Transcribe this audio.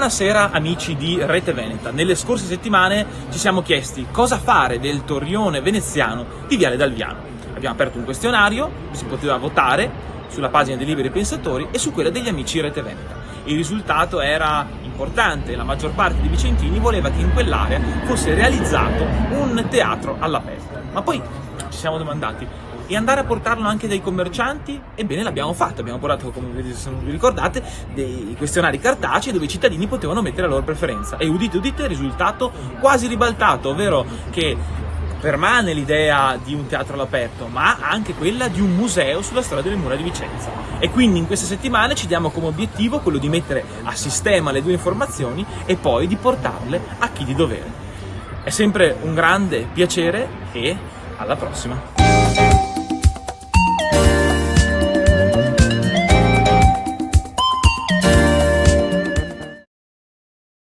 Buonasera amici di Rete Veneta. Nelle scorse settimane ci siamo chiesti cosa fare del torrione veneziano di Viale Dalviano. Abbiamo aperto un questionario, si poteva votare sulla pagina dei Liberi Pensatori e su quella degli amici Rete Veneta. Il risultato era importante, la maggior parte dei vicentini voleva che in quell'area fosse realizzato un teatro all'aperto. Ma poi ci siamo domandati, e andare a portarlo anche dai commercianti? Ebbene, l'abbiamo fatto, abbiamo portato, come se non vi ricordate, dei questionari cartacei dove i cittadini potevano mettere la loro preferenza. E udite udite, il risultato quasi ribaltato, ovvero che permane l'idea di un teatro all'aperto, ma anche quella di un museo sulla storia delle mura di Vicenza. E quindi in queste settimane ci diamo come obiettivo quello di mettere a sistema le due informazioni e poi di portarle a chi di dovere. È sempre un grande piacere e alla prossima!